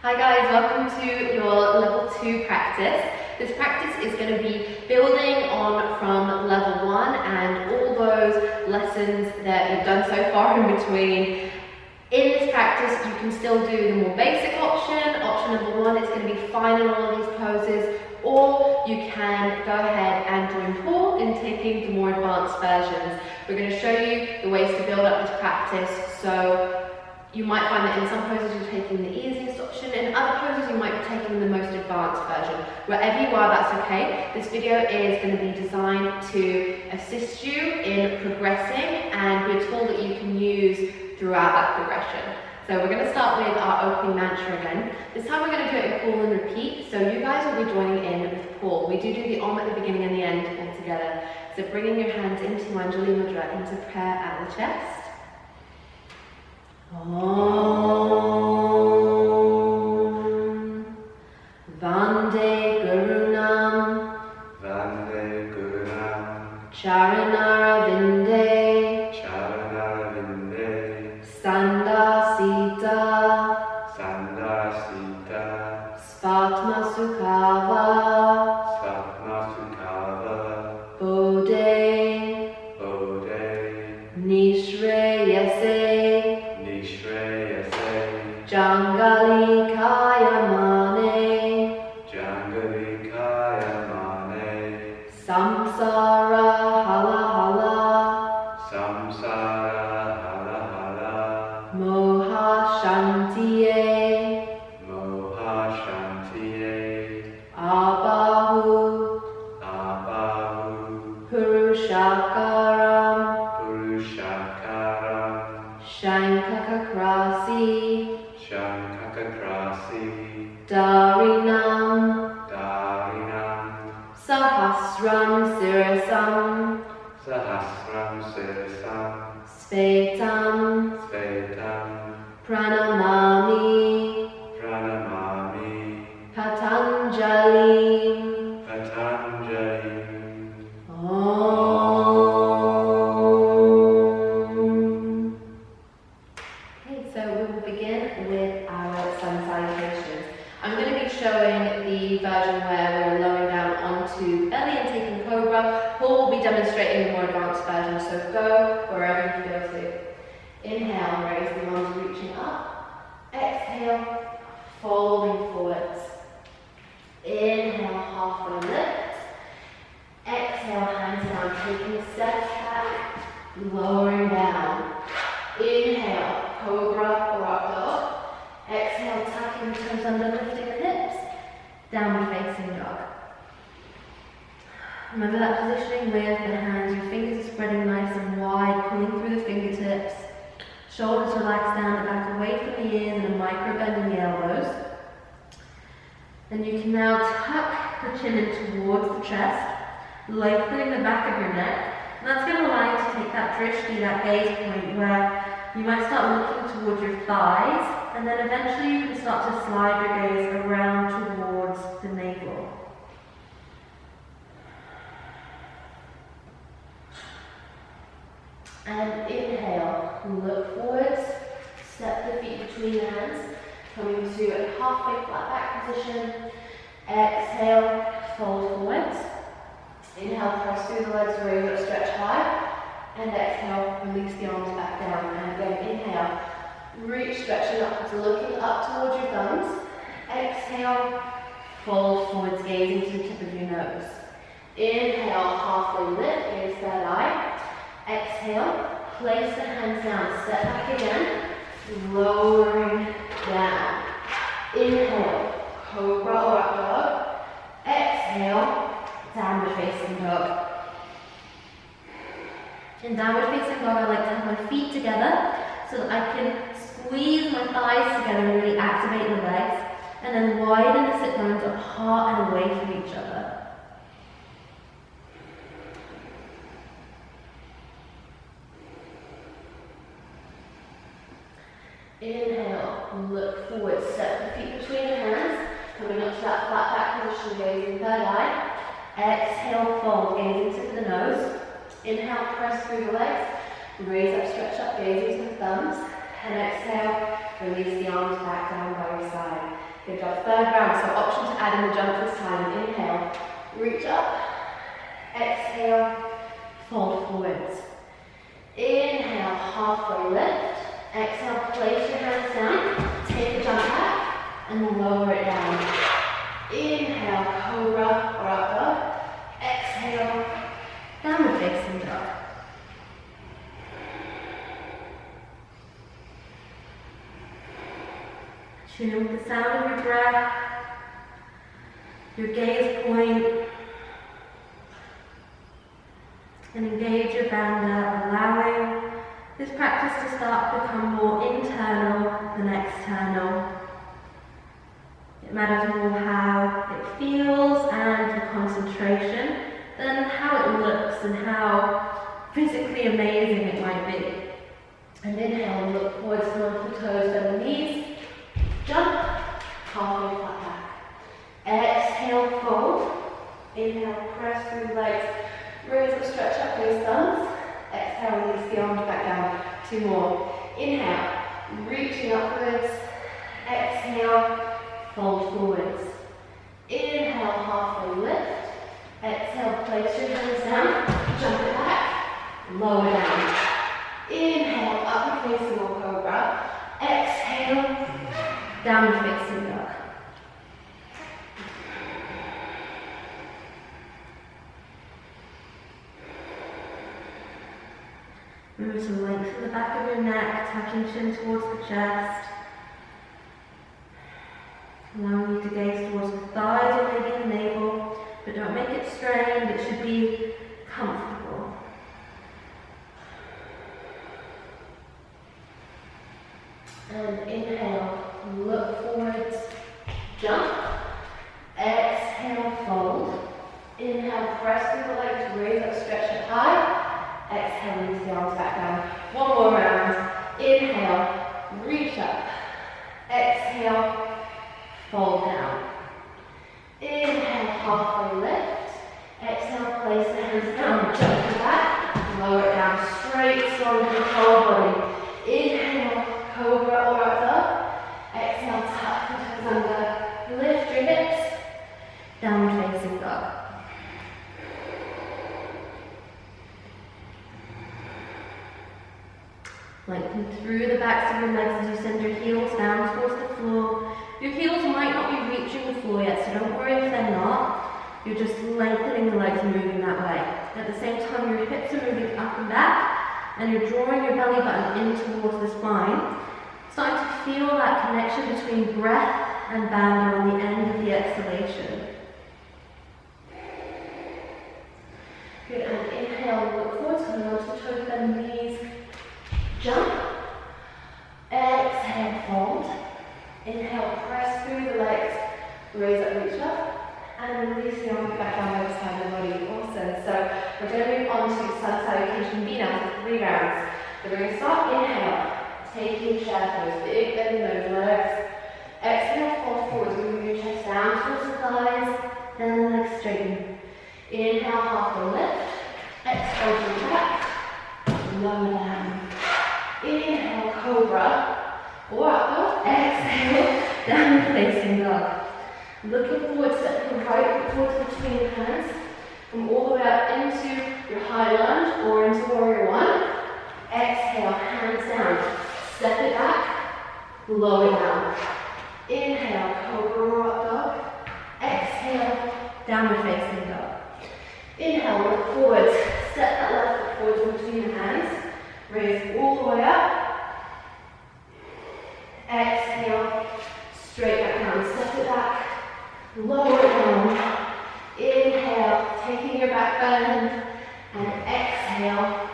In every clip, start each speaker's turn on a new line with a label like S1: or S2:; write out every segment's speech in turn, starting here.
S1: Hi guys, welcome to your level 2 practice. This practice is going to be building on from level 1 and all those lessons that you've done so far in between. In this practice, you can still do the more basic option. Option number 1 is going to be fine in all of these poses, or you can go ahead and join Paul in taking the more advanced versions. We're going to show you the ways to build up this practice, so you might find that in some poses you're taking the easiest option, in other poses you might be taking the most advanced version. Wherever you are, that's okay. This video is going to be designed to assist you in progressing and be a tool that you can use throughout that progression. So we're going to start with our opening mantra again. This time we're going to do it in Paul and repeat, so you guys will be joining in with Paul. We do the Om at the beginning and the end all together. So bringing your hands into Anjali Mudra, into prayer at the chest. Om Vande Gurunam Charanara Vinde Sandasita Svatma Sukhava Bodhe Nishreyase Jangali Kayamane Samsara Hala Moha Shantiye Abahu Purushakaram Shankakakrasi Darinam Sahasram Sirasam Svetam Pranamami Patanjali I'm going to be showing the version where we're lowering down onto belly and taking cobra. Paul will be demonstrating the more advanced version, so go wherever you feel to. Inhale, raise the arms reaching up. Exhale, folding forwards. Inhale, halfway lift. Exhale, hands down, taking a step back, lowering down. Inhale, cobra or up dog. Exhale, tucking the toes under, lifting the hips, downward facing dog. Remember that positioning with the hands, your fingers are spreading nice and wide, pulling through the fingertips. Shoulders relax down and back away from the ears and a micro bend in the elbows. Then you can now tuck the chin in towards the chest, lengthening the back of your neck. And that's going to allow you to take that drishti, that gaze point, where you might start looking towards your thighs, and then eventually you can start to slide your gaze around towards the navel. And inhale, look forwards, step the feet between the hands, coming to a halfway flat back position. Exhale, fold forwards. Inhale, press through the legs, raise up, stretch high. And exhale, release the arms back down. And again, inhale, reach, stretching upwards, looking up towards your thumbs. Exhale, fold forwards, gazing to the tip of your nose. Inhale, halfway lift, gaze third eye. Exhale, place the hands down, step back again, lowering down. Inhale, cobra or up dog. Exhale, downward facing dog. In downward facing dog, I like to have my feet together so that I can squeeze my thighs together and really activate the legs, and then widen the sit bones apart and away from each other. Inhale, look forward, step the feet between your hands, coming up to that flat back position, gazing third eye. Exhale, fold, gazing to the nose. Inhale, press through the legs, raise up, stretch up, gazing to the thumbs. And exhale, release the arms back down by your side. Good job. Third round, so option to add in the jump this time. Inhale, reach up. Exhale, fold forwards. Inhale, halfway lift. Exhale, place your hands down. Take a jump back and lower it down. Inhale, cobra or up dog. Exhale, downward facing dog. Tune in with the sound of your breath, your gaze point, and engage your bandha, allowing this practice to start to become more internal than external. It matters more how it feels and the concentration than how it looks and how physically amazing it might be. And inhale, look forwards, come onto the toes, bend the knees. Jump, halfway flat back. Exhale, fold. Inhale, press through the legs. Raise up, stretch up those thumbs. Exhale, release the arms back down. 2 more. Inhale, reaching upwards. Exhale, fold forwards. Inhale, halfway lift. Exhale, place your hands down. Jump it back. Lower down. Inhale, upward facing or cobra. Exhale, downward facing dog. Remember to lengthen the back of your neck, tucking chin towards the chest. Allowing you to gaze towards the thighs or maybe the navel, but don't make it strained, it should be comfortable. And inhale, look forwards, jump. Exhale, fold. Inhale, press through the legs, raise up, stretch it high. Exhale, release the arms back down. 1 more round. Inhale, reach up. Exhale, fold down. Inhale, halfway lift. Exhale, place the hands down, jump it back. Lower it down, straight, strong, control body. Inhale, cobra or up dog. Exhale, tuck the toes under. Lift your hips. Downward facing dog. Lengthen through the backs of your legs as you send your heels down towards the floor. Your heels might not be reaching the floor yet, so don't worry if they're not. You're just lengthening the legs, moving that way. At the same time, your hips are moving up and back, and you're drawing your belly button in towards the spine. Starting to feel that connection between breath and bandha on the end of the exhalation. Good, and inhale, look forwards, coming onto the toes, bend the knees. Jump. Exhale, fold. Inhale, press through the legs. Raise up, reach up. And release the arms back down by the side of the body. Awesome. So we're going to move on to sun salutation B now for 3 rounds. So we're going to start, inhale. Taking chair pose, big bend in those legs. Exhale, fold forward, moving your chest down towards the thighs, then the legs straighten. Inhale, halfway lift. Exhale, jump back. Lower down. Inhale, cobra or up dog. Exhale, downward facing dog. Looking forward, step your right foot forward between your hands. Come all the way up into your high lunge or into warrior 1. Exhale, hands down. Step it back, lower down. Inhale, cobra or up dog. Exhale, downward facing dog. Inhale, look forwards. Step that left foot forward between your hands. Raise all the way up. Exhale, straight back down. Step it back, lower it down. Inhale, taking your back bend. And exhale,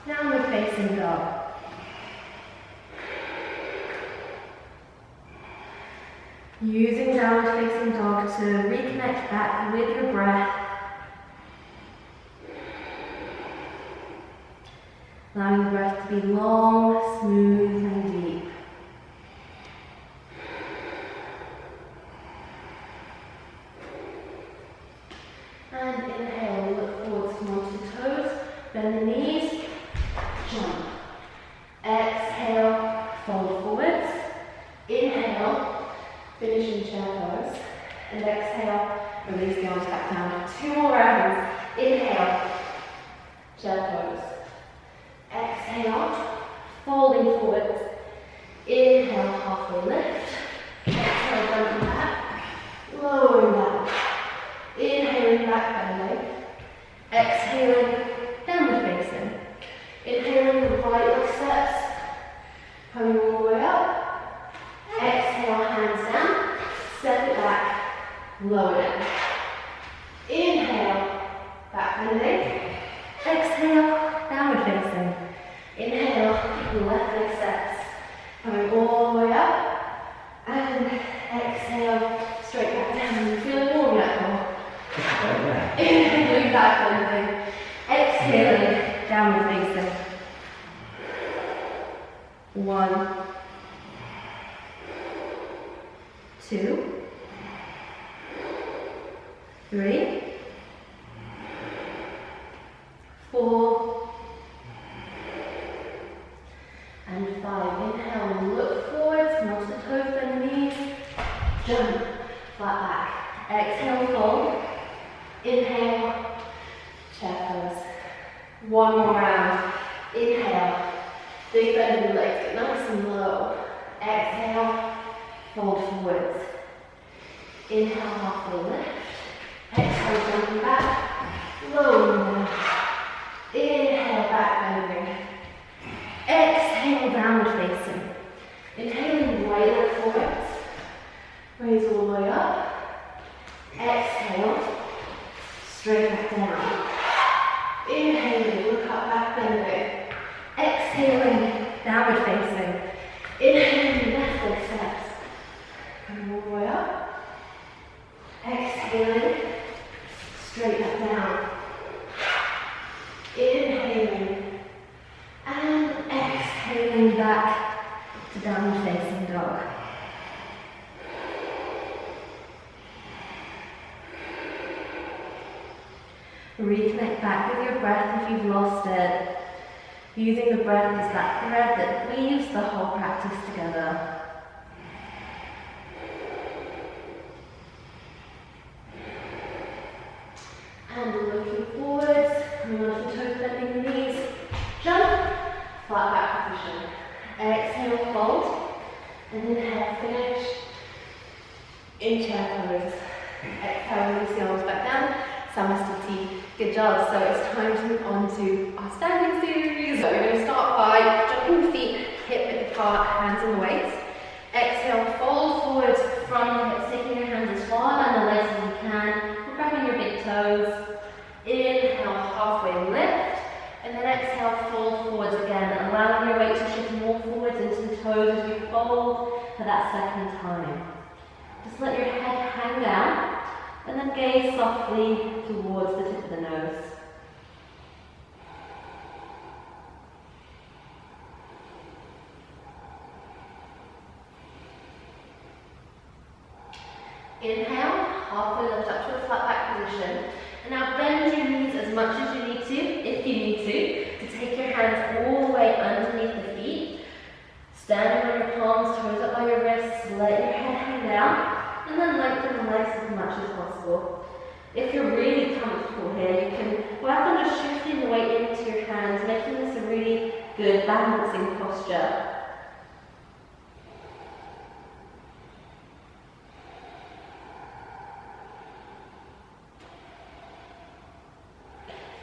S1: downward facing dog. Using downward facing dog to reconnect back with your breath. Allowing the breath to be long, smooth, and deep. And inhale, look forwards, come onto the toes, bend the knees, jump. Exhale, fold forwards. Inhale, Finish in chair pose. And exhale, release the arms back down. 2 more rounds. Inhale, chair pose. Exhale, folding forwards. Inhale, halfway lift. Exhale, jumping back. Lowering down. Inhaling, back bending. Exhaling, downward facing. Inhaling, the right leg steps. Coming all the way up. Exhale, hands down. Step it back. Lower down. Inhale, back bending. Exhale, downward facing. Inhale, left leg steps. Coming all the way up. And exhale, straight back down. You feeling warm yet, Paul? Inhaling, back bending. Exhaling, downward facing. 1, 2, 3, 4, and 5. Inhale, look forwards, come onto the toes, bend the knees, jump, flat back. Exhale, fold. Inhale, chair pose. 1 more round. Inhale, big bend in the legs, get nice and low. Exhale, fold forwards. Inhale, halfway lift. Exhale, jumping back, lowering down. Inhale, back bending. Exhale, downward facing. Inhaling, right leg forwards. Raise all the way up. Exhale, straight back down. Inhaling, look up, back bending. Exhaling, downward facing. Inhaling, left leg steps. Coming all the way up. Exhaling, straight back down. Inhaling, and exhaling back to downward facing dog. Reconnect back with your breath if you've lost it. Using the breath as that thread that weaves the whole practice together. And looking forwards, coming onto the toes, bending the knees. Jump, flat back position. Exhale, fold. And inhale, finish in chair pose. Exhale, release the arms back down. Samasthiti. Good job. So it's time to move on to our standing series. So we're going to start by jumping the feet hip width apart, hands on the waist. Exhale, fold forwards from the hips, taking your hands as far down the legs as you can. Grabbing your big toes. Inhale, halfway lift. And then exhale, fold forwards again, allowing your weight to shift more forwards into the toes as you fold for that second time. Just let your head hang down. And then gaze softly towards the tip of the nose. Inhale, halfway lift up to a flat back position. And now bend your knees as much as you need to, if you need to take your hands all the way underneath the feet. Standing on your palms, toes up by your wrists, let your head hang down. And then lengthen the legs as much as possible. If you're really comfortable here, you can work on just shifting the weight into your hands, making this a really good balancing posture.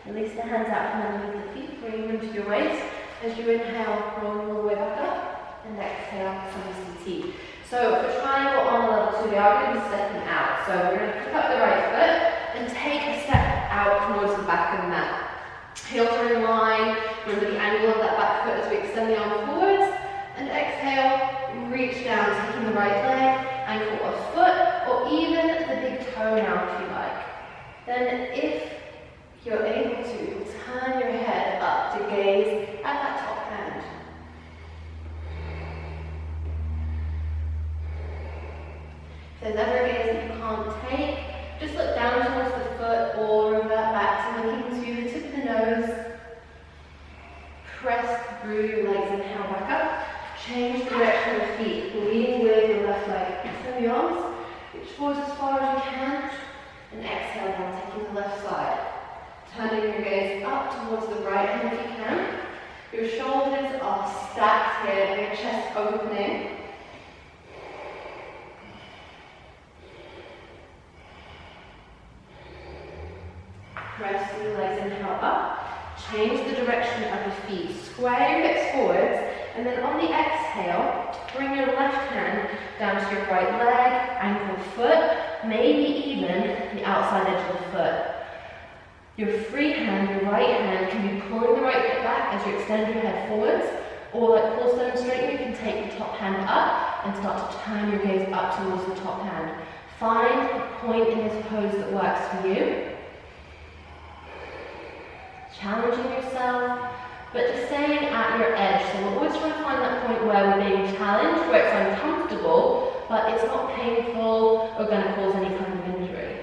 S1: Release the hands out from underneath the feet, bring them to your waist. As you inhale, rolling all the way back up, and exhale, Samasthiti. So for triangle on level 2, we are going to be stepping out. So we're going to pick up the right foot and take a step out towards the back of the mat. Heels are in line. Remember the angle of that back foot as we extend the arm forwards. And exhale, reach down, taking the right leg, ankle or foot, or even the big toe now if you like. Then if you're able to, turn your head up to gaze at that top hand. If there's ever a gaze that you can't take, just look down towards the foot or revert back to looking to the tip of the nose. Press through your legs, inhale back up. Change the direction of the feet, leading with your left leg. Extend the arms. Reach forward as far as you can. And exhale down, taking the left side. Turning your gaze up towards the right hand if you can. Your shoulders are stacked here and your chest opening. Press through the legs, inhale up. Change the direction of your feet. Square your hips forwards, and then on the exhale, bring your left hand down to your right leg, ankle, foot, maybe even the outside edge of the foot. Your free hand, your right hand, can be pulling the right hip back as you extend your head forwards, or like horse demonstrating, you can take the top hand up and start to turn your gaze up towards the top hand. Find a point in this pose that works for you. Challenging yourself, but just staying at your edge. So we're always trying to find that point where we're being challenged, where it's uncomfortable, but it's not painful or going to cause any kind of injury.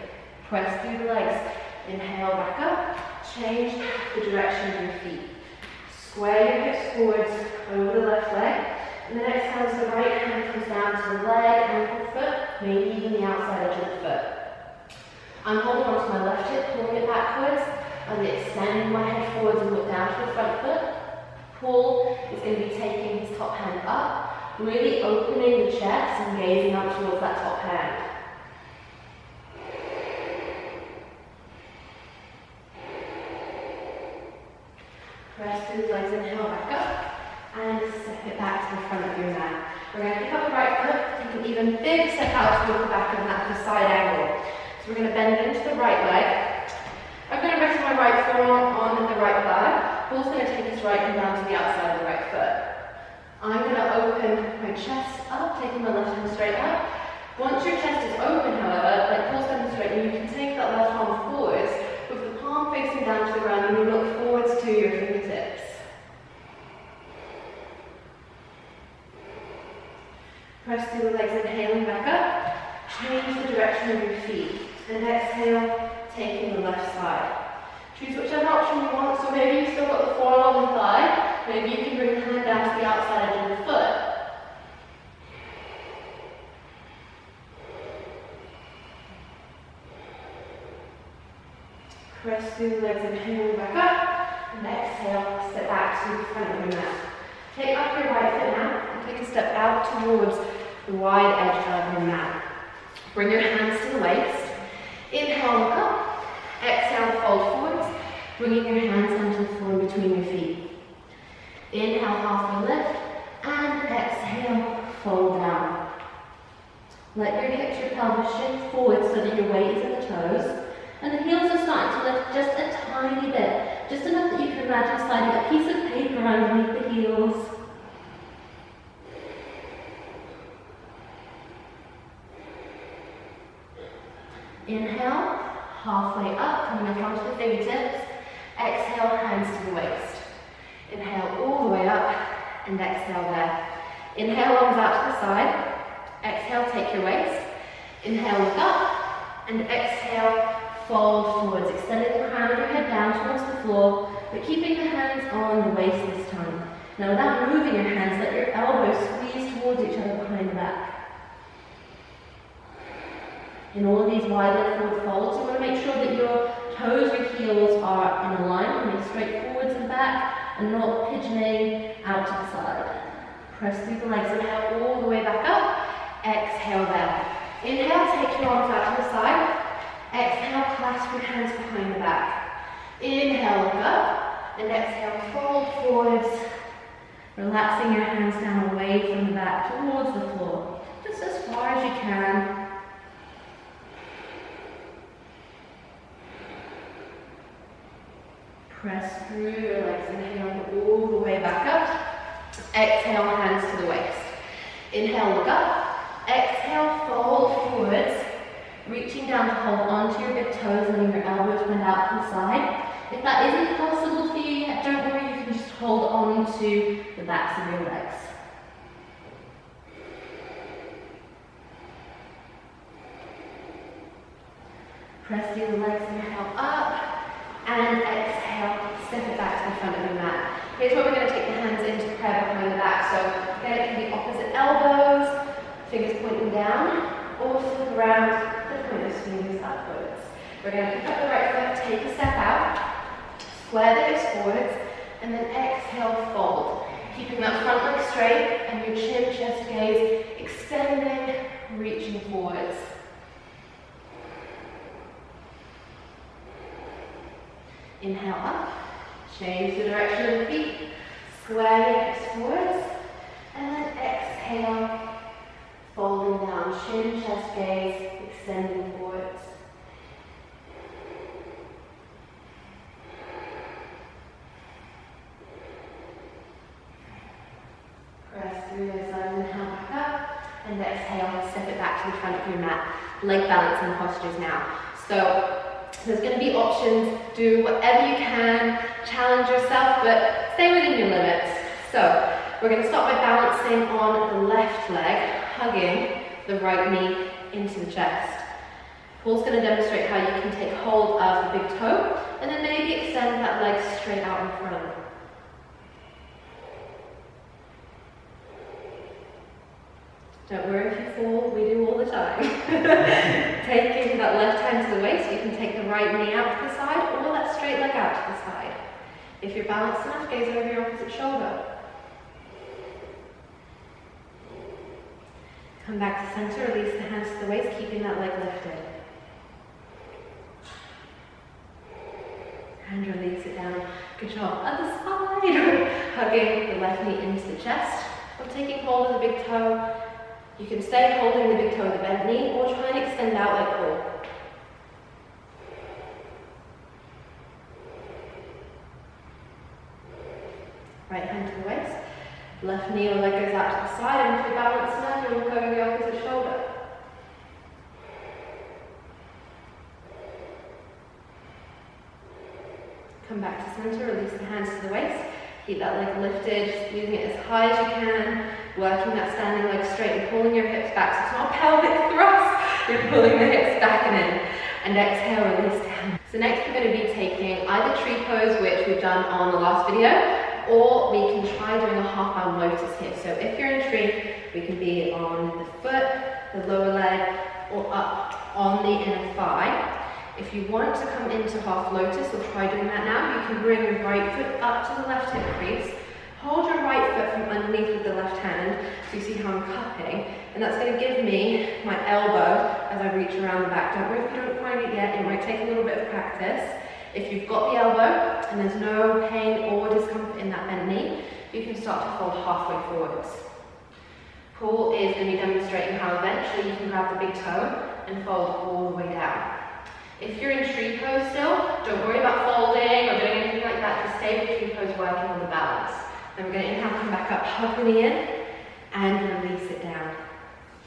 S1: Press through the legs. Inhale back up. Change the direction of your feet. Square your hips forwards over the left leg. And then exhale as the right hand comes down to the leg, ankle, foot, maybe even the outside edge of the foot. I'm holding on to my left hip, pulling it backwards. I'm going to extend my head forwards and look down to the front foot. Paul is going to be taking his top hand up, really opening the chest and gazing up towards that top hand. Press through the legs, inhale back up, and step it back to the front of your mat. We're going to pick up the right foot, take an even big step out towards the back of the mat for side angle. So we're going to bend into the right leg. I'm going to rest my right forearm on the right thigh. Paul's going to take his right hand down to the outside of the right foot. I'm going to open my chest up, taking my left hand straight up. Once your chest is open, however, like Paul's demonstrating, you can take that left arm forwards with the palm facing down to the ground and you look forwards to your fingertips. Press through the legs, inhaling back up. Change the direction of your feet. And exhale, taking the left side. Choose whichever option you want. So maybe you've still got the forearm on the thigh. Maybe you can bring the hand down to the outside edge of the foot. Press through the legs, inhaling back up. And exhale, step back to the front of your mat. Take up your right foot now and take a step out towards the wide edge of your mat. Bring your hands to the waist. Inhale, look up. Exhale, fold forwards, bringing your hands down to the floor between your feet. Inhale, halfway lift, and exhale, fold down. Let your hips, your pelvis shift forward so that your weight is in the toes, and the heels are starting to lift just a tiny bit, just enough that you can imagine sliding a piece of paper underneath the heels. Inhale, halfway up, coming up onto the fingertips. Exhale, hands to the waist. Inhale all the way up, and exhale there. Inhale, arms out to the side. Exhale, take your waist. Inhale, look up, and exhale, fold forwards, extending the crown of your head down towards the floor, but keeping the hands on the waist this time. Now, without moving your hands, let your elbows squeeze towards each other behind the back. In all of these wide leg forward folds, you want to make sure that your toes, your heels are in alignment, coming straight forwards and back, and not pigeoning out to the side. Press through the legs, inhale all the way back up, exhale there. Inhale, take your arms out to the side. Exhale, clasp your hands behind the back. Inhale, look up, and exhale, fold forwards, relaxing your hands down away from the back towards the floor, just as far as you can. Press through your legs, inhale all the way back up. Exhale, hands to the waist. Inhale, look up. Exhale, fold forwards. Reaching down to hold onto your big toes, letting your elbows bend out to the side. If that isn't possible for you yet, don't worry, you can just hold on to the backs of your legs. Press through the legs, inhale up. And exhale, step it back to the front of your mat. Here's where we're going to take the hands into prayer behind the back. So again, it can be opposite elbows, fingers pointing down. or flip around the point of fingers upwards. We're going to pick up the right foot, take a step out, square the hips forwards, and then exhale, fold. Keeping that front leg straight and your chin, chest gaze extending, reaching forwards. Inhale up, change the direction of the feet, square your hips forwards, and then exhale, folding down, chin, chest gaze, extending forwards. Press through those legs, inhale back up, and exhale, step it back to the front of your mat. Leg balancing postures now. So there's going to be options, do whatever you can, challenge yourself, but stay within your limits. So we're going to start by balancing on the left leg, hugging the right knee into the chest. Paul's going to demonstrate how you can take hold of the big toe, and then maybe extend that leg straight out in front. Don't worry if you fall, we do all the time. Taking that left hand to the waist, you can take the right knee out to the side, or that straight leg out to the side. If you're balanced enough, gaze over your opposite shoulder. Come back to center, release the hands to the waist, keeping that leg lifted. And release it down. Good job. Other side. Hugging the left knee into the chest, or taking hold of the big toe. You can stay holding the big toe of the bent knee, or try and extend out like Paul. Right hand to the waist, left knee or leg goes out to the side, and if you're balanced enough, you'll go over the opposite shoulder. Come back to center, release the hands to the waist. Keep that leg lifted, squeezing it as high as you can, working that standing leg straight and pulling your hips back. So it's not a pelvic thrust, you're pulling the hips back and in. And exhale, release down. So next we're going to be taking either tree pose, which we've done on the last video, or we can try doing a half-bound lotus here. So if you're in tree, we can be on the foot, the lower leg, or up on the inner thigh. If you want to come into half lotus, we'll try doing that now. You can bring your right foot up to the left hip crease. Hold your right foot from underneath with the left hand, so you see how I'm cupping. And that's going to give me my elbow as I reach around the back. Don't worry if you don't find it yet, it might take a little bit of practice. If you've got the elbow and there's no pain or discomfort in that bent knee, you can start to fold halfway forwards. Paul is going to be demonstrating how eventually you can grab the big toe and fold all the way down. If you're in tree pose still, don't worry about folding or doing anything like that. Just stay with tree pose, working on the balance. Then we're going to inhale, come back up, hug the knee in, and release it down.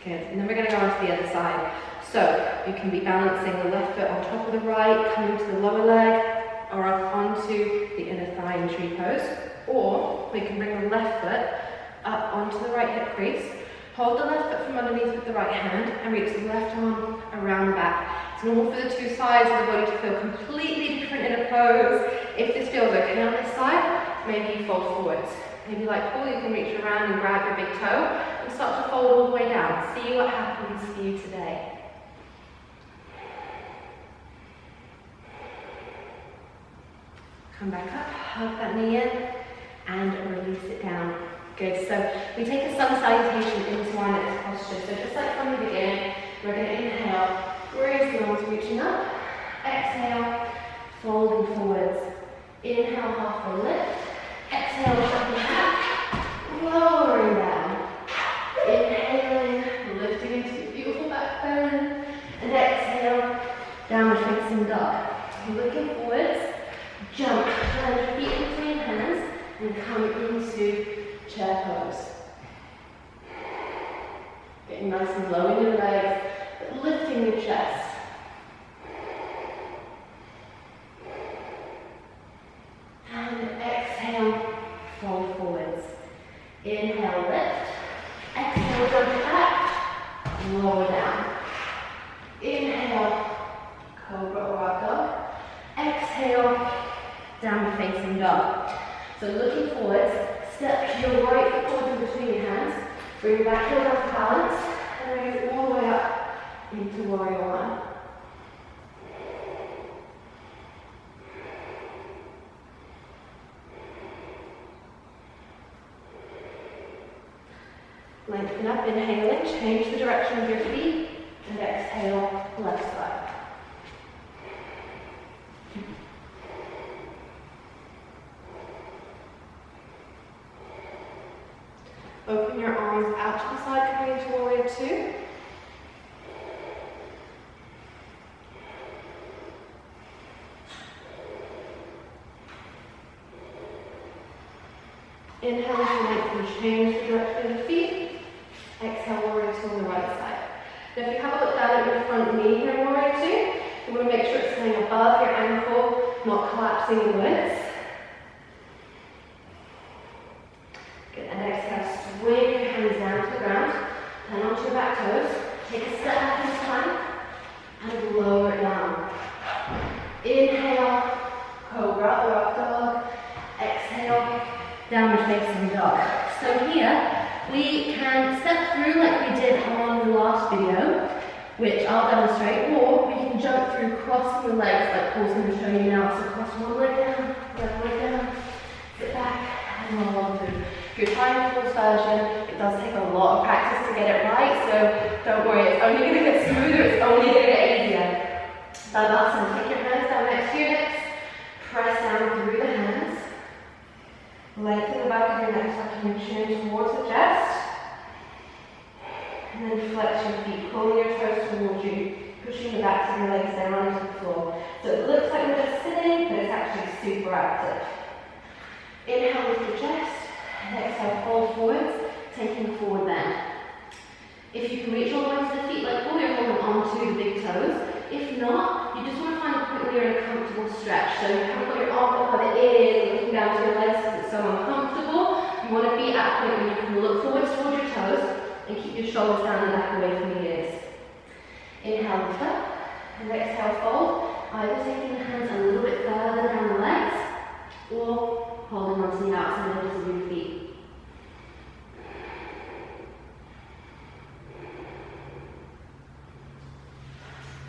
S1: Good. And then we're going to go on to the other side. So you can be balancing the left foot on top of the right, coming to the lower leg, or up onto the inner thigh in tree pose. Or we can bring the left foot up onto the right hip crease. Hold the left foot from underneath with the right hand and reach the left arm around the back. It's normal for the two sides of the body to feel completely different in a pose. If this feels okay on this side, maybe you fold forwards. Maybe like Paul, you can reach around and grab your big toe and start to fold all the way down. See what happens for you today. Come back up, hug that knee in, and release it down. Good, so we take a sun salutation into our next posture. So just like from the beginning, we're going to inhale, raise the arms reaching up, exhale, folding forwards. Inhale, halfway lift, exhale, shuffle back, lowering down. Inhaling, lifting into your beautiful back bend, and exhale, downward facing dog. Looking forwards, jump, turn your feet in between hands, and come into chair pose. Getting nice and low in your legs, but lifting your chest. And exhale, fold forwards. Inhale, lift. Exhale, jump back, lower down. Inhale, cobra or up dog. Exhale, downward facing dog. So looking forwards, step your right foot forward in between your hands. Bring back your left balance and raise it all the way up warrior one. Lengthen up, inhaling, change the direction of your feet, and exhale, left side. Open your arms out to the side, coming into warrior two. Inhale as you lengthen, change the direction of the feet. Exhale, warrior two on the right side. Now if you have a look down at your front knee here in warrior two, you want to make sure it's staying above your ankle, not collapsing inwards. Good, and exhale, swing your hands down to the ground, turn onto your back toes, take a step back this time, and lower it down. Inhale, cobra or up dog. Exhale, downward facing dog. So here, we can step through like we did on the last video, which I'll demonstrate, or we can jump through crossing the legs like Paul's going to show you now. So cross one leg down, the other leg down, sit back, and roll on through. If you're trying Paul's version, it does take a lot of practice to get it right, so don't worry, it's only going to get smoother, it's only going to get easier. Savasana, take your hands down next to your hips, press down through the hands. Lengthen the back of your neck, tucking your chin towards the chest. And then flex your feet, pulling your toes towards you, pushing the backs of your legs down into the floor. So it looks like we're just sitting, but it's actually super active. Inhale, lift your chest, and exhale, fold forwards, taking forward bend. If you can reach all the way to the feet, like pull your holding onto the big toes. If not, you just want to find a point where you're in a comfortable stretch. So you haven't got your arm up on the ears, looking down to your legs because it's so uncomfortable. You want to be at a point where you can look forwards towards your toes and keep your shoulders down and back away from the ears. Inhale, lift up, and exhale, fold. Either taking the hands a little bit further down the legs, or holding onto the outside edges of your feet.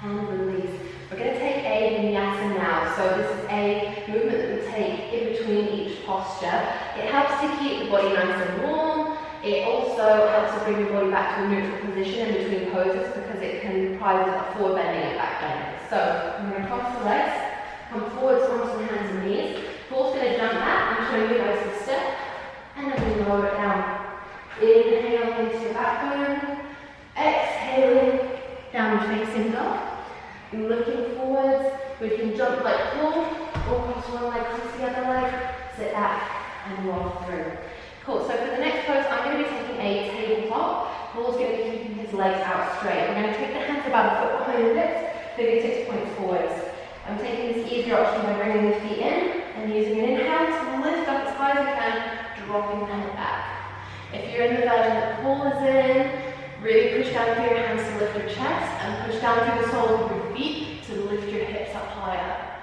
S1: And release. We're going to take a vinyasa now. So this is a movement that we take in between each posture. It helps to keep the body nice and warm. It also helps to bring your body back to a neutral position in between poses because it can provide a forward bending and back bending. So I'm going to cross the legs, come forwards onto the hands and knees. Paul's going to jump back and show you guys the step, and then we lower it down. Inhale into your backbone, exhaling, downward facing dog. Looking forwards, we can jump like Paul, or cross one leg, cross the other leg, sit back and roll through. Cool, so for the next pose, I'm going to be taking a tabletop. Paul's going to be keeping his legs out straight. We're going to take the hands about a foot behind your hips, fingertips point forwards. I'm taking this easier option by bringing the feet in and using an inhale to lift up as high as you can, dropping the head back. If you're in the version that Paul is in, really push down through your hands to lift your chest and push down through the soles of your feet to lift your hips up higher.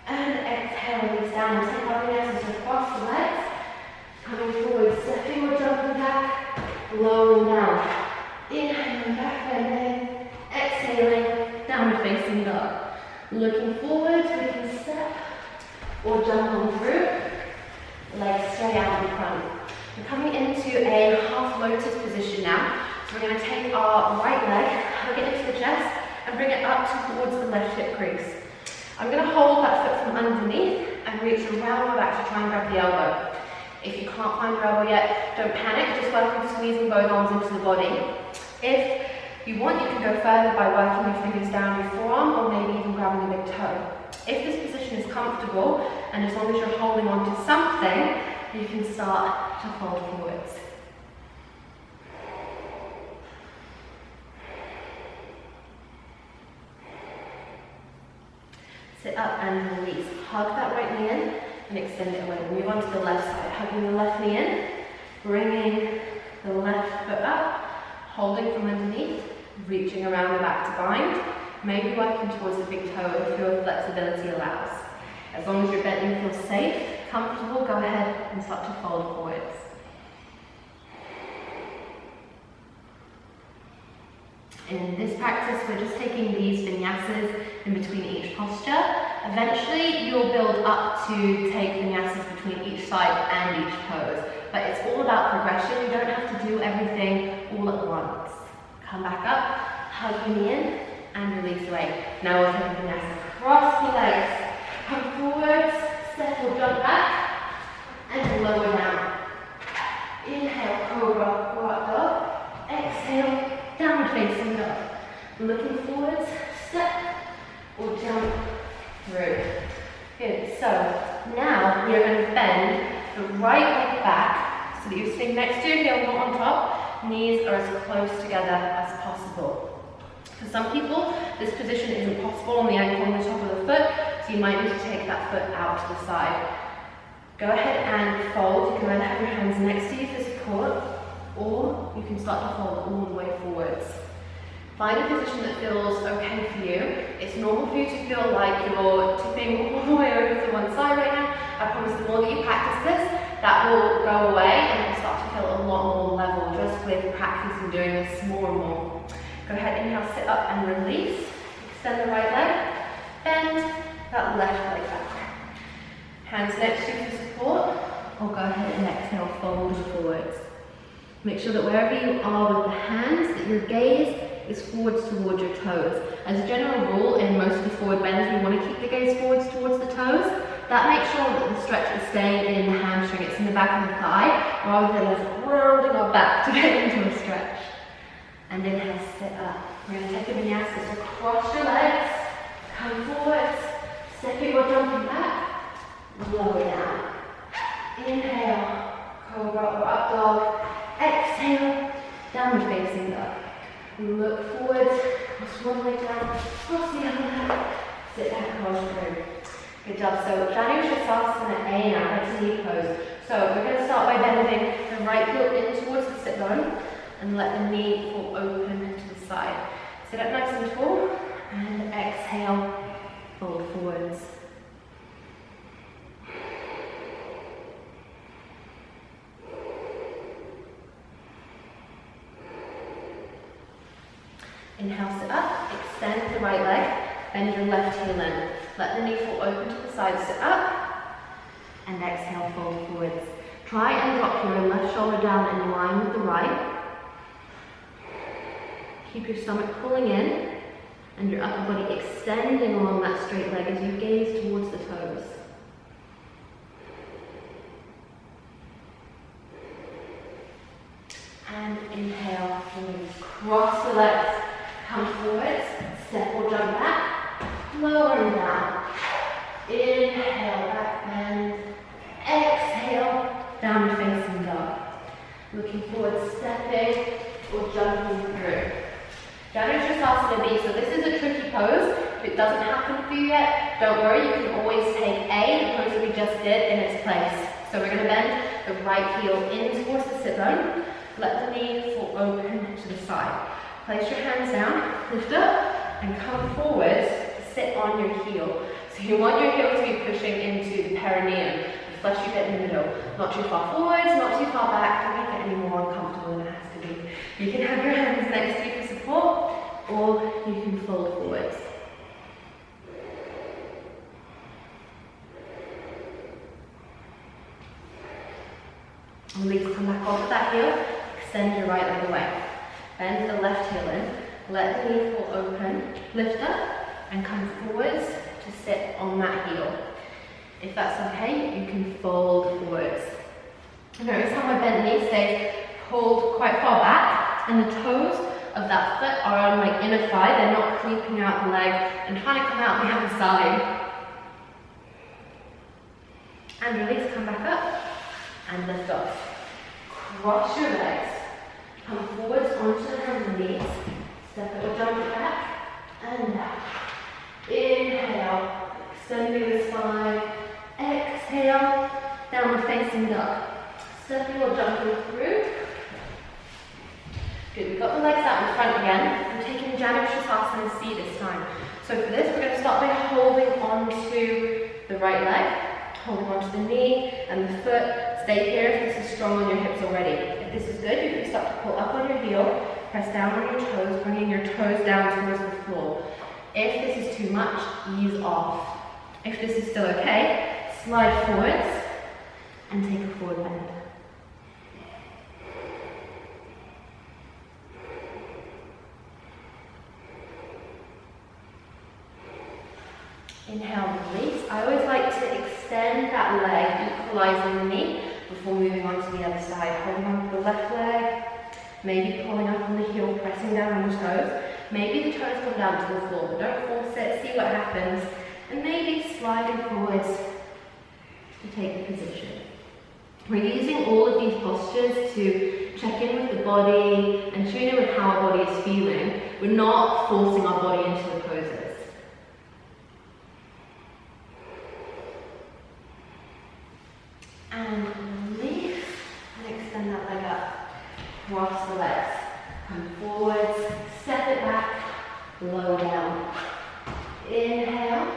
S1: And exhale, release down. Take our vinyasa to cross the legs, coming forward, stepping or jumping back, lowering down. Inhaling, back bending, exhaling, downward facing dog. Looking forward, we can step or jump on through, legs straight out in front. We're coming into a half lotus position now. So we're going to take our right leg, hug it into the chest, and bring it up towards the left hip crease. I'm going to hold that foot from underneath and reach around my back to try and grab the elbow. If you can't find your elbow yet, don't panic, just work on squeezing both arms into the body. If you want, you can go further by working your fingers down your forearm or maybe even grabbing a big toe. If this position is comfortable, and as long as you're holding on to something, you can start to fold forwards. Sit up and release. Hug that right knee in and extend it away. Move on to the left side. Hugging the left knee in, bringing the left foot up, holding from underneath, reaching around the back to bind. Maybe working towards the big toe if your flexibility allows. As long as your bending feels safe, comfortable, go ahead and start to fold forwards. In this practice, we're just taking these vinyasas in between each posture. Eventually, you'll build up to take vinyasas between each side and each pose. But it's all about progression. You don't have to do everything all at once. Come back up, hug your knee in, and release away. Now we'll take a vinyasa. Cross the legs. Come forwards, step or jump back, and lower down. Inhale, cobra or up dog. Exhale, downward facing dog. Looking forwards, step or jump through. Good, so now we are going to bend the right leg back so that you're sitting next to your heel, not on top. Knees are as close together as possible. For some people, this position isn't possible on the ankle on the top of the foot, so you might need to take that foot out to the side. Go ahead and fold. You can either have your hands next to you for support, or you can start to fold all the way forwards. Find a position that feels okay for you. It's normal for you to feel like you're tipping all the way over to one side right now. I promise the more that you practice this, that will go away and you'll start to feel a lot more level just with practice and doing this more and more. Go ahead, inhale, sit up and release. Extend the right leg, bend that left leg back. Hands next to you for support, or go ahead and exhale, fold forwards. Make sure that wherever you are with the hands, that your gaze is forwards towards your toes. As a general rule, in most of the forward bends, we want to keep the gaze forwards towards the toes. That makes sure that the stretch is staying in the hamstring, it's in the back of the thigh, rather than us rounding our back to get into a stretch. And inhale, sit up. We're going to take a vinyasa, so cross your legs, come forwards, stepping or jumping back, lower down. Inhale, cobra or up dog. Exhale, downward facing dog. Look forwards, cross one leg down, cross the other leg, sit back, cross through. Good job. So Janushasana A now, that's a knee pose. So we're going to start by bending the right heel in towards the sit bone and let the knee fall open to the side. Sit up nice and tall and exhale, fold forwards. Inhale, sit up, extend the right leg, bend your left heel in. Let the knee fall open to the side, sit up, and exhale, fold forwards. Try and drop your left shoulder down in line with the right. Keep your stomach pulling in, and your upper body extending along that straight leg as you gaze towards the toes. And inhale, release. Cross the legs. Come forwards, step or jump back, lower and down. Inhale, back bend. Exhale, downward facing dog. Looking forward, stepping or jumping through. Janushasana B, so this is a tricky pose. If it doesn't happen for you yet, don't worry, you can always take A, the pose that we just did, in its place. So we're going to bend the right heel in towards the sit bone. Let the knee fall open to the side. Place your hands down, lift up, and come forwards to sit on your heel. So you want your heel to be pushing into the perineum, the flesh you get in the middle. Not too far forwards, not too far back. Don't make it any more uncomfortable than it has to be. You can have your hands next to you for support, or you can fold forwards. Release, come back onto that heel, extend your right leg away. Bend the left heel in, let the knee fall open, lift up, and come forwards to sit on that heel. If that's okay, you can fold forwards. Notice how my bent knee stays pulled quite far back, and the toes of that foot are on my inner thigh. They're not creeping out the leg and trying to come out the other side. And release, come back up, and lift off. Cross your legs. Come forwards onto the hands and knees. Step it or jump it back and down. Inhale, extending the spine. Exhale, downward facing dog. Stepping or jumping through. Good, we've got the legs out in front again. We're taking Janushasana C this time. So for this, we're going to start by holding onto the right leg, holding onto the knee and the foot. Stay here if this is strong on your hips already. If this is good, you can start to pull up on your heel, Press down on your toes, bringing your toes down towards the floor. If this is too much, ease off. If this is still okay, slide forwards and take a forward bend. Inhale, release. I always like to extend that leg, equalizing the knee before moving on to the other side. Holding on to the left leg, maybe pulling up on the heel, pressing down on the toes. Maybe the toes come down to the floor, but don't force it, see what happens. And maybe sliding forwards to take the position. We're using all of these postures to check in with the body and tune in with how our body is feeling. We're not forcing our body into the poses. And release, and extend that leg up. Cross the legs. Come forwards, step it back, lower down. Inhale,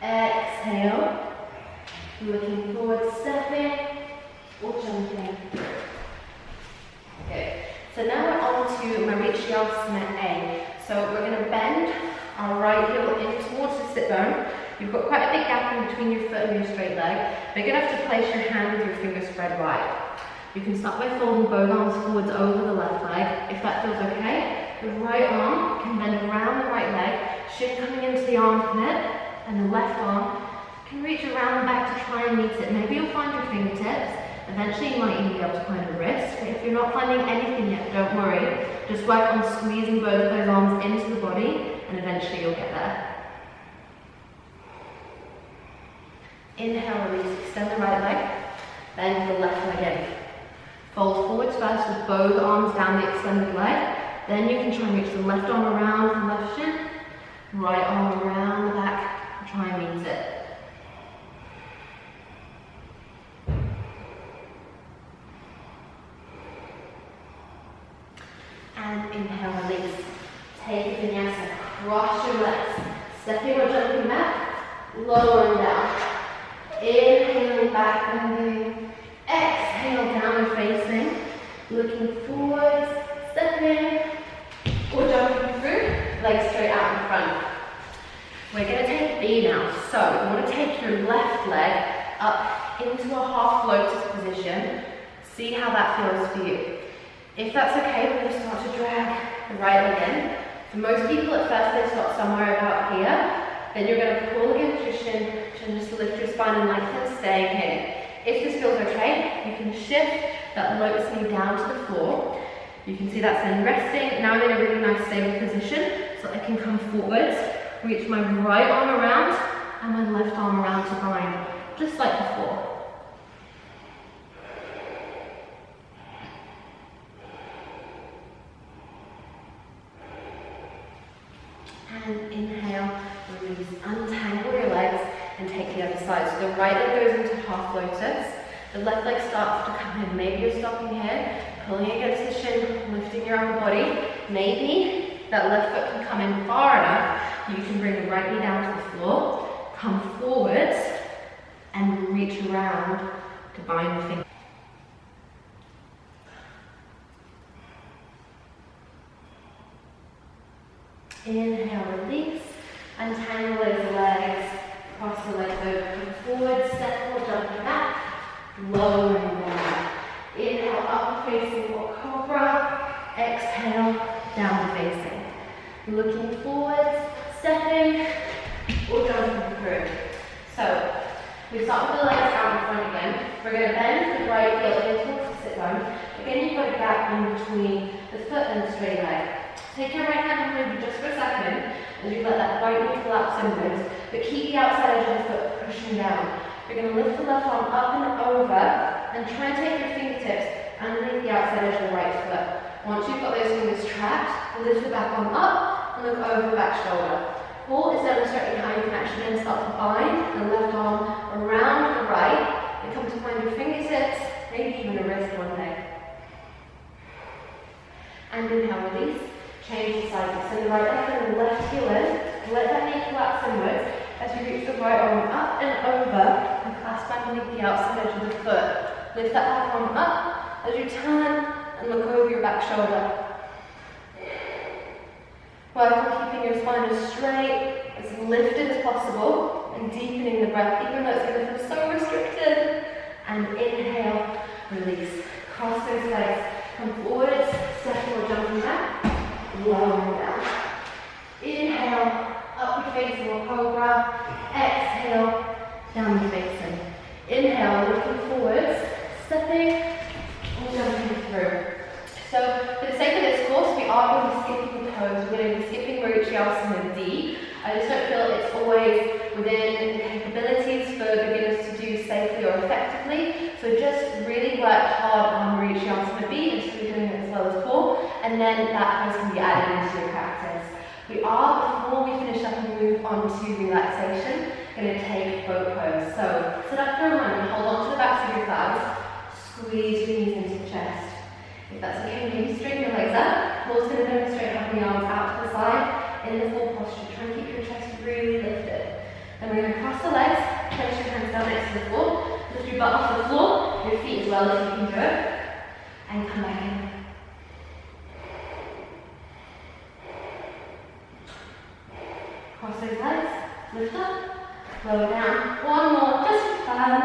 S1: exhale. Looking forward, stepping or jumping. Good. So now we're on to Marichiasana A. So we're going to bend our right heel in towards the sit bone. You've got quite a big gap in between your foot and your straight leg. You're going to have to place your hand with your fingers spread wide. You can start by folding both arms forwards over the left leg. If that feels okay, the right arm can bend around the right leg, shin coming into the armpit, and the left arm can reach around the back to try and meet it. Maybe you'll find your fingertips. Eventually you might even be able to find a wrist. But if you're not finding anything yet, don't worry. Just work on squeezing both of those arms into the body, and eventually you'll get there. Inhale, release, extend the right leg, bend the left leg in. Fold forwards first with both arms down the extended leg. Then you can try and reach the left arm around the left shin, right arm around the back, and try and meet it. And inhale, release. Take a vinyasa, cross your legs, stepping or jumping back, lowering down. Inhaling back, bending. Exhale, downward facing. Looking forwards, stepping or jumping through. Legs straight out in front. We're going to take B now. So you want to take your left leg up into a half lotus position. See how that feels for you. If that's okay, we're going to start to drag the right leg in. For most people, at first they stop somewhere about here. Then you're going to pull against your shin, just lift your spine and lengthen, staying here. If this feels okay, you can shift that lotus knee down to the floor. You can see that's then resting. Now I'm in a really nice stable position, so I can come forwards, reach my right arm around and my left arm around to bind, just like before. And inhale, release, untangle your legs and take the other side. So the right leg goes into half lotus, the left leg starts to come in. Maybe you're stopping here, pulling against the shin, lifting your own body. Maybe that left foot can come in far enough, you can bring the right knee down to the floor, come forwards and reach around to bind the fingers. Inhale, release, untangle those legs, cross the legs over, come forward, step or jumping back, lowering down. Inhale, upward facing or cobra, exhale, downward facing. Looking forwards, stepping or jumping through. So, we start with the legs out in front again. We're going to bend the right heel in towards the sit bone. Again, you've got a gap in between the foot and the straight leg. Take your right hand and move just for a second as you let that right knee collapse inwards, but keep the outside edge of the foot pushing down. You're going to lift the left arm up and over and try and take your fingertips underneath the outside edge of the right foot. Once you've got those fingers trapped, lift the back arm up and look over the back shoulder. Paul is demonstrating how you can actually then start to bind the left arm around the right and come to find your fingertips, maybe even a wrist one day. And inhale, release. Change the side. Send the right leg and the left heel in. Let that knee collapse inwards as you reach the right arm up and over and clasp underneath the outside edge of the foot. Lift that back arm up as you turn and look over your back shoulder. Work on keeping your spine as straight, as lifted as possible, and deepening the breath, even though it's going to feel so restricted. And inhale, release. Cross those legs, come forwards, stepping or jumping back, lowering down. Inhale, upward facing or cobra. Exhale, downward facing. Inhale, looking forwards, stepping or jumping through. So for the sake of this course, we are going to be skipping the pose. We're going to be skipping Ashtanga D. I just don't feel it's always within the capabilities for beginners to do safely or effectively. So just really work hard on Ashtanga B until you're doing it as well as 4, and then that pose can be added into your practice. We are, before we finish up and move on to relaxation, going to take boat pose. So sit up for a moment, hold on to the backs of your thighs, squeeze your knees into the chest. If that's okay, maybe straighten your legs up. Paul's going to demonstrate having the arms out to the side in the full posture. Try and keep your chest really lifted. Then we're going to cross the legs, place your hands down next to the floor, lift your butt off the floor, your feet as well if you can do it, and come back in. Cross those legs, lift up, lower down. One more, just for fun.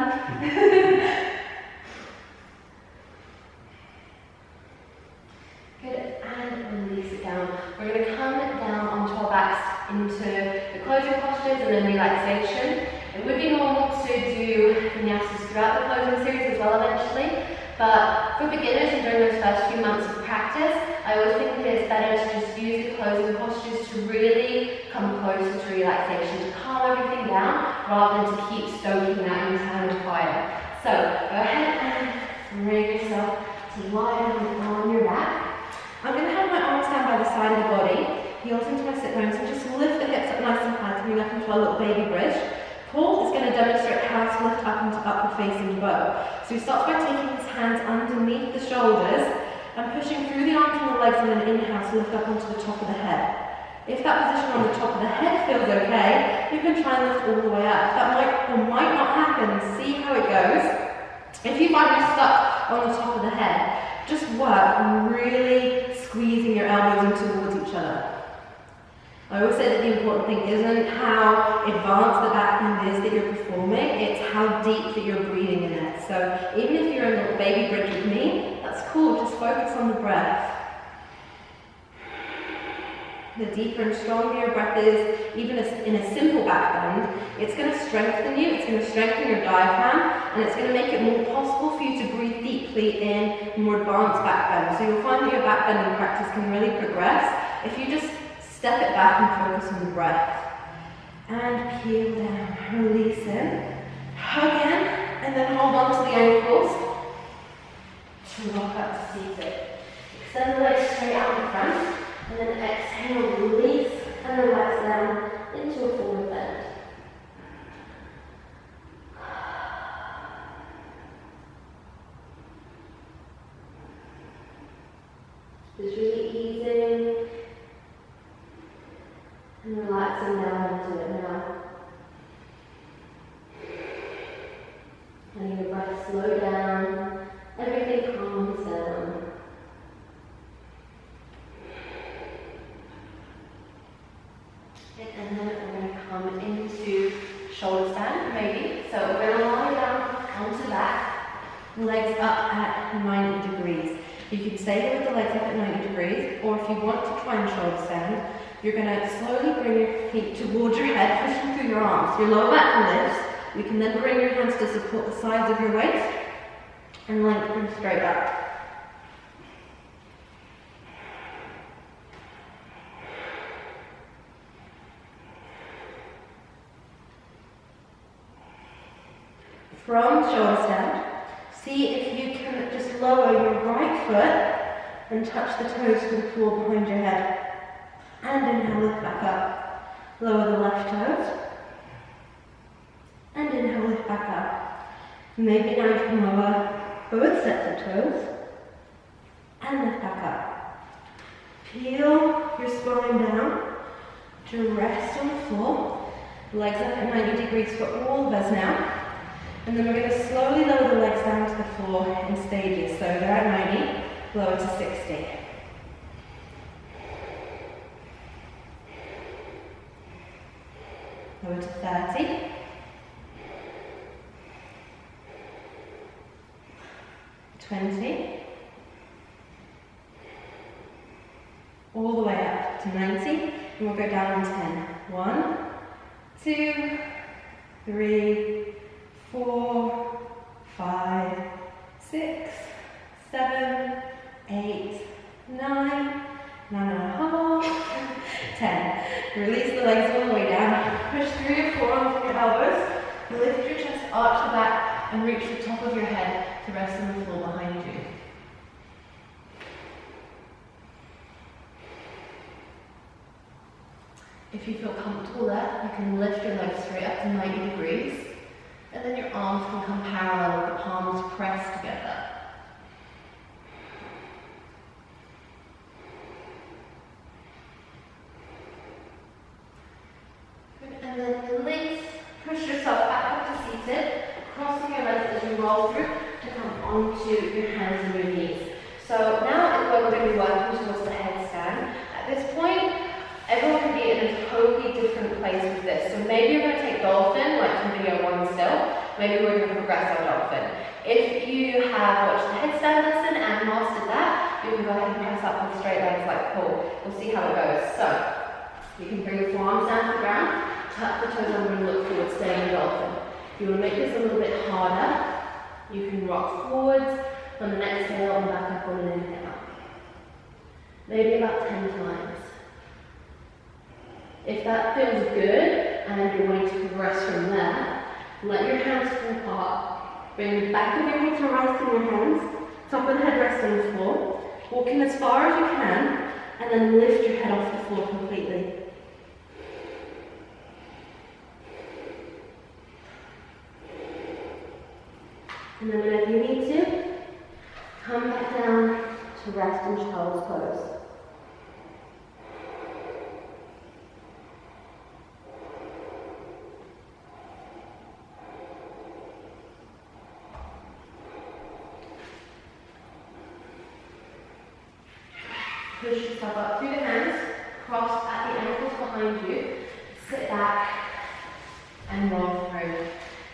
S1: Good, and release it down. We're going to come down onto our backs into the closing postures and then relaxation. It would be normal to do vinyasas throughout the closing series as well eventually, but for beginners and during those first few months of practice, I always think that it's better to just use the closing postures to really come closer to relaxation, to calm everything down rather than to keep stoking that internal fire. So go ahead and bring yourself to lie down on your back. I'm going to have my arms down by the side of the body, heels into my sit bones, and just lift the hips up nice and high, coming up into a little baby bridge. Paul is going to demonstrate how to lift up into upward facing bow. So he starts by taking his hands underneath the shoulders and pushing through the arms and the legs on an inhale to lift up onto the top of the head. If that position on the top of the head feels okay, you can try and lift all the way up. That might or might not happen. See how it goes. If you find you're stuck on the top of the head, just work on really squeezing your elbows in towards each other. I always say that the important thing isn't how advanced the back bend is that you're performing, it's how deep that you're breathing in it. So even if you're in a little baby bridge with me, that's cool, just focus on the breath. The deeper and stronger your breath is, even in a simple back bend, it's going to strengthen you, it's going to strengthen your diaphragm, and it's going to make it more possible for you to breathe deeply in more advanced back bend. So you'll find that your back bending practice can really progress if you just step it back and focus on the breath. And peel down, release in, hug in, and then hold on to the ankles to rock up to seated. Extend the legs straight out in front. And then exhale, release, and relax down into a forward bend. Just really easing and relaxing down into it now. Letting your breath slow down, everything calms down. And then we're going to come into shoulder stand, maybe. So we're going to lie down onto that, legs up at 90 degrees. You can stay here with the legs up at 90 degrees, or if you want to try and shoulder stand, you're going to slowly bring your feet towards your head, pushing through your arms. Your lower back lifts. You can then bring your hands to support the sides of your waist and lengthen straight up. From shoulder stand, see if you can just lower your right foot and touch the toes to the floor behind your head. And inhale, lift back up. Lower the left toes. And inhale, lift back up. Maybe now you can lower both sets of toes. And lift back up. Peel your spine down to rest on the floor. Legs up at 90 degrees for all of us now. And then we're going to slowly lower the legs down to the floor in stages. So they're at 90, lower to 60. Over to 30. 20. All the way up to 90. And we'll go down on 10. 1, 2, 3, 4, 5, 6, 7, 8, 9, 9.5, 10. Release the legs all the way down. Push through your forearms and your elbows. Lift your chest, arch the back, and reach the top of your head to rest on the floor behind you. If you feel comfortable there, you can lift your legs straight up to 90 degrees, and then your arms can come parallel with the palms pressed together. And then release, push yourself back up to seated, crossing your legs as you roll through to come onto your hands and your knees. So now is where we're going to be working towards the headstand. At this point, everyone can be in a totally different place with this. So maybe you're going to take dolphin, like from video 1 still. Maybe we're going to progress our dolphin. If you have watched the headstand lesson and mastered that, you can go ahead and press up with straight legs like pull. We'll see how it goes. So, you can bring your forearms down to the ground, tuck the toes under and look forward, staying in dolphin. If you want to make this a little bit harder, you can rock forwards on an exhale and back up on an inhale. Maybe about 10 times. If that feels good and you're wanting to progress from there, let your hands fall apart. Bring the back of your head to rest in your hands, top of the head rest on the floor. Walking as far as you can, and then lift your head off the floor completely. And then whenever you need to, come back down to rest in child's pose. Push yourself up through the hands, cross at the ankles behind you, sit back and roll through.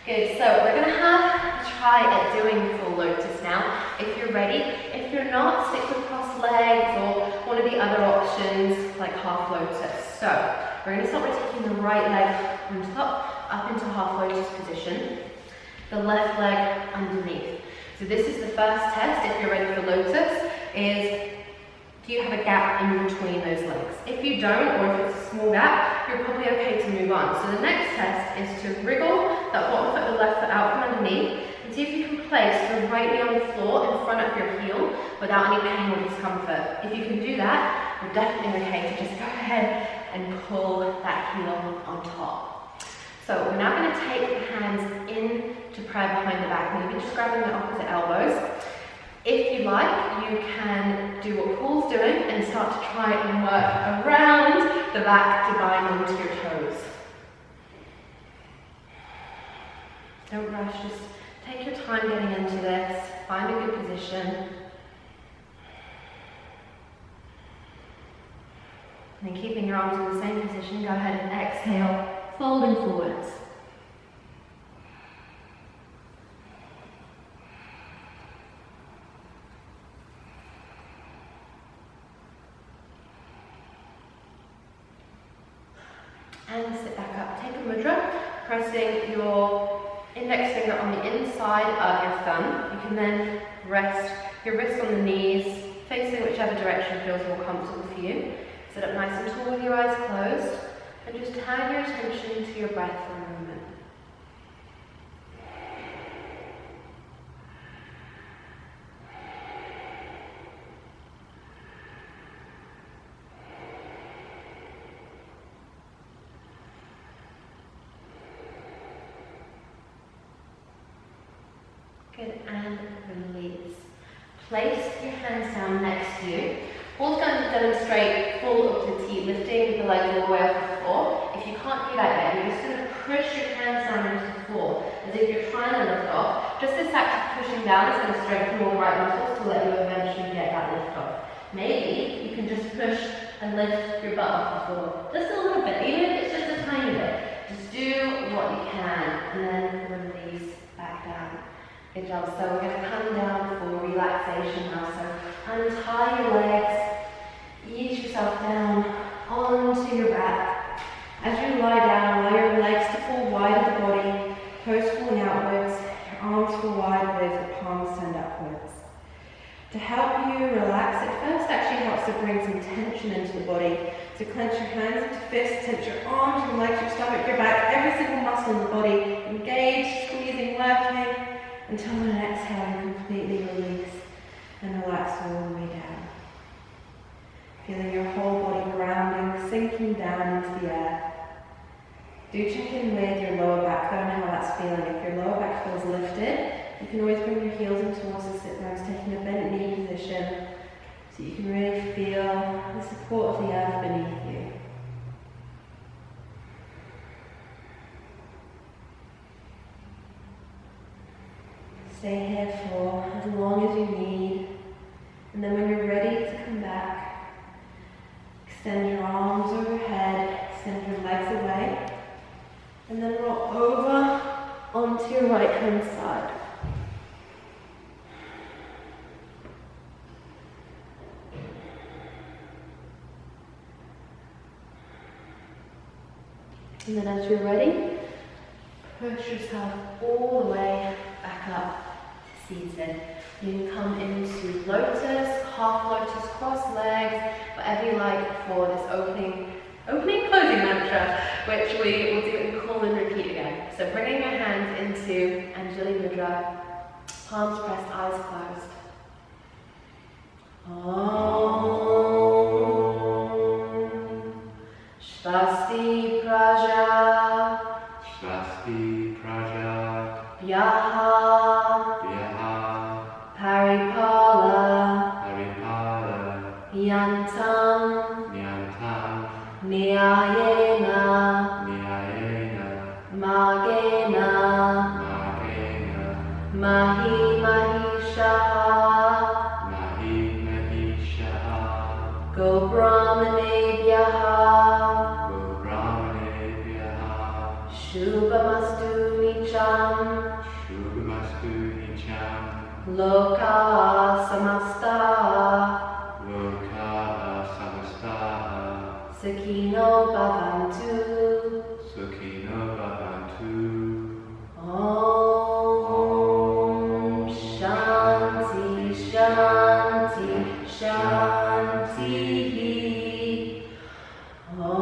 S1: Good, so we're going to have a try at doing full lotus now, if you're ready. If you're not, stick with crossed legs or one of the other options like half lotus. So we're going to start by taking the right leg on top, up into half lotus position, the left leg underneath. So this is the first test, if you're ready for lotus, is do you have a gap in between those legs? If you don't, or if it's a small gap, you're probably okay to move on. So the next test is to wriggle that bottom foot, the left foot out from underneath, and see if you can place the right knee on the floor in front of your heel without any pain or discomfort. If you can do that, you're definitely okay to just go ahead and pull that heel on top. So we're now going to take the hands into prayer behind the back, maybe just grabbing the opposite elbows. If you like, you can do what Paul's doing and start to try and work around the back to bind onto your toes. Don't rush, just take your time getting into this, find a good position. And then keeping your arms in the same position, go ahead and exhale, folding forwards. And sit back up. Take a mudra, pressing your index finger on the inside of your thumb. You can then rest your wrists on the knees, facing whichever direction feels more comfortable for you. Sit up nice and tall with your eyes closed, and just turn your attention to your breath for a moment. Good, and release. Place your hands down next to you. Paul's going to demonstrate full up to T, lifting the legs all the way off the floor. If you can't do that yet, you're just going to push your hands down into the floor, as if you're trying to lift off. Just this act of pushing down is going to strengthen all the right muscles to let you eventually get that lift off. Maybe you can just push and lift your butt off the floor. Just a little bit, even if it's just a tiny bit. Just do what you can and then release back down. Good job. So we're going to come down for relaxation now. So untie your legs, ease yourself down onto your back. As you lie down, allow your legs to fall wide of the body, toes falling outwards, your arms fall wide with the palms stand upwards. To help you relax, it first actually helps to bring some tension into the body. So clench your hands into fists, tense your arms, your legs, your stomach, your back, every single muscle in the body. Engage, squeezing, working, until on an exhale you completely release and relax all the way down. Feeling your whole body grounding, sinking down into the earth. Do check in with your lower back though and how that's feeling. If your lower back feels lifted, you can always bring your heels in towards the sit bones, taking a bent knee position so you can really feel the support of the earth beneath you. Stay here for as long as you need, and then when you're ready to come back, extend your arms overhead, extend your legs away, and then roll over onto your right hand side. And then as you're ready, push yourself all the way back up to seated. You can come into lotus, half lotus, cross legs, whatever you like for this opening, closing mantra, which we will do and call and repeat again. So bringing your hands into Anjali Mudra, palms pressed, eyes closed. Om Swasti Praja Vyaha Paripala Yantam Nyayena Magena Mahi Mahishaha Go Brahmanebhyaha Shubhamastu Nicham Loka Samasta Sakino Bhavantu Om Shanti Shanti Shanti Om